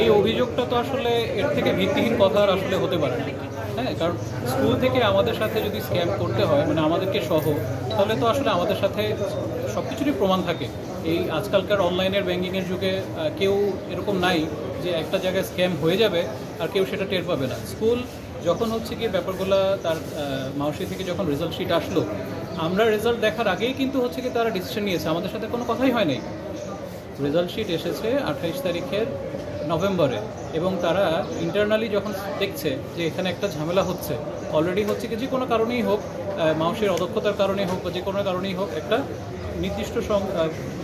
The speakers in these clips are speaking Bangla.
এই অভিযোগটা তো আসলে এর থেকে ভিত্তিহীন কথা আর আসলে হতে পারে না। হ্যাঁ, কারণ স্কুল থেকে আমাদের সাথে যদি স্ক্যাম করতে হয়, মানে আমাদেরকে সহ, তাহলে তো আসলে আমাদের সাথে সব কিছুরই প্রমাণ থাকে। এই আজকালকার অনলাইনের ব্যাঙ্কিংয়ের যুগে কেউ এরকম নাই যে একটা জায়গায় স্ক্যাম হয়ে যাবে আর কেউ সেটা টের পাবে না। স্কুল যখন হচ্ছে কি ব্যাপারগুলো তার মাউসি থেকে যখন রেজাল্ট শিট আসলো, আমরা রেজাল্ট দেখার আগেই কিন্তু হচ্ছে কি তারা ডিসিশন নিয়েছে, আমাদের সাথে কোনো কথাই হয় নাই। রেজাল্ট শিট এসেছে 28 তারিখের নভেম্বরে, এবং তারা ইন্টারনালি যখন দেখছে যে এখানে একটা ঝামেলা হচ্ছে, অলরেডি হচ্ছে কি যে কোনো কারণেই হোক, মাউসের অদক্ষতার কারণেই হোক বা যে কোনো কারণেই হোক, একটা নির্দিষ্ট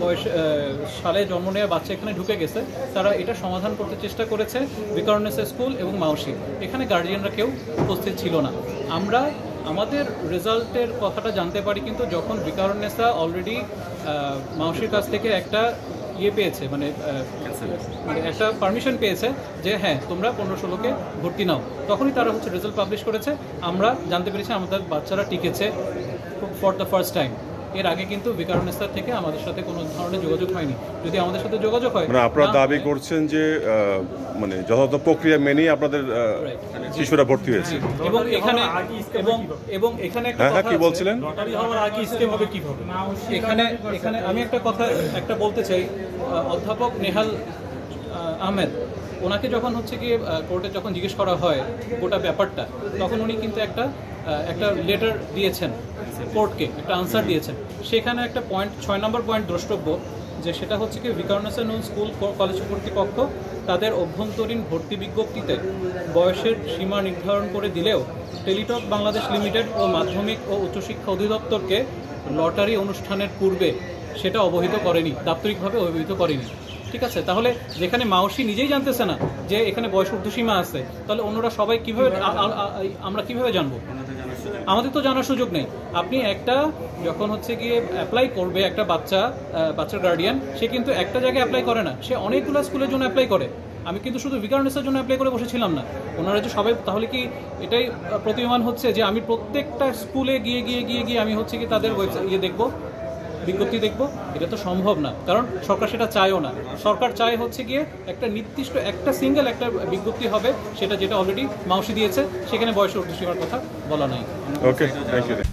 বয়স সালে জন্ম নেওয়া বাচ্চা এখানে ঢুকে গেছে, তারা এটা সমাধান করতে চেষ্টা করেছে। বিকারুন্নেসা স্কুল এবং মাউসি, এখানে গার্জিয়ানরা কেউ উপস্থিত ছিল না। আমরা আমাদের রেজাল্টের কথাটা জানতে পারি কিন্তু যখন বিকারুন্নেসা অলরেডি মাউসির কাছ থেকে একটা পেয়েছে, মানে একটা পারমিশন পেয়েছে যে হ্যাঁ তোমরা 15-16কে ভর্তি নাও, তখনই তারা হচ্ছে রেজাল্ট পাবলিশ করেছে। আমরা জানতে পেরেছি আমাদের বাচ্চারা টিকেছে ফর দ্য ফার্স্ট টাইম। এর আগে কিন্তু বিকারুন্নেসা থেকে আমাদের সাথে কোনো ধরনের যোগাযোগ হয়নি। যদি আমাদের সাথে যোগাযোগ হয়, মানে আপনারা দাবি করছেন যে মানে যথাযথ প্রক্রিয়া মেনেই আপনাদের শিশুরা ভর্তি হয়েছে। এবং এখানে এখানে কি বলছিলেন, এখানে আমি একটা বলতে চাই। অধ্যাপক নেহাল আহমেদ, ওনাকে যখন হচ্ছে গিয়ে কোর্টে যখন জিজ্ঞেস করা হয় গোটা ব্যাপারটা, তখন উনি কিন্তু একটা লেটার দিয়েছেন কোর্টকে, একটা আনসার দিয়েছেন। সেখানে একটা পয়েন্ট, 6 নম্বর পয়েন্ট দ্রষ্টব্য, যে সেটা হচ্ছে কি বিকারুন্নেসা নূন স্কুল কলেজ কর্তৃপক্ষ তাদের অভ্যন্তরীণ ভর্তি বিজ্ঞপ্তিতে বয়সের সীমা নির্ধারণ করে দিলেও টেলিটক বাংলাদেশ লিমিটেড ও মাধ্যমিক ও উচ্চশিক্ষা অধিদপ্তরকে লটারি অনুষ্ঠানের পূর্বে সেটা অবহিত করেনি, দাপ্তরিকভাবে অবহিত করেনি। ঠিক আছে, তাহলে যেখানে মাউসি নিজেই জানতেছে না যে এখানে বয়স ঊর্ধ্বসীমা আছে, তাহলে অন্যরা সবাই কিভাবে, আমরা কিভাবে জানবো? আমাদের তো জানার সুযোগ নেই। আপনি একটা যখন হচ্ছে গিয়ে অ্যাপ্লাই করবে একটা বাচ্চার গার্ডিয়ান, সে কিন্তু একটা জায়গায় অ্যাপ্লাই করে না, সে অনেকগুলো স্কুলের জন্য অ্যাপ্লাই করে। আমি কিন্তু শুধু বিকারুন্নেসার জন্য অ্যাপ্লাই করে বসেছিলাম না, ওনারা যে সবাই, তাহলে কি এটাই প্রতীয়মান হচ্ছে যে আমি প্রত্যেকটা স্কুলে গিয়ে আমি হচ্ছে কি তাদের ওয়েবসাইট দেখবো, বিজ্ঞপ্তি দেখব? এটা তো সম্ভব না, কারণ সরকার সেটা চায়ও না। সরকার চায় হচ্ছে গিয়ে একটা নির্দিষ্ট একটা সিঙ্গেল একটা বিজ্ঞপ্তি হবে, সেটা যেটা অলরেডি মাউসি দিয়েছে, সেখানে বয়স ঊর্ধ্বসীমার কথা বলা নাই। ওকে, থ্যাংক ইউ।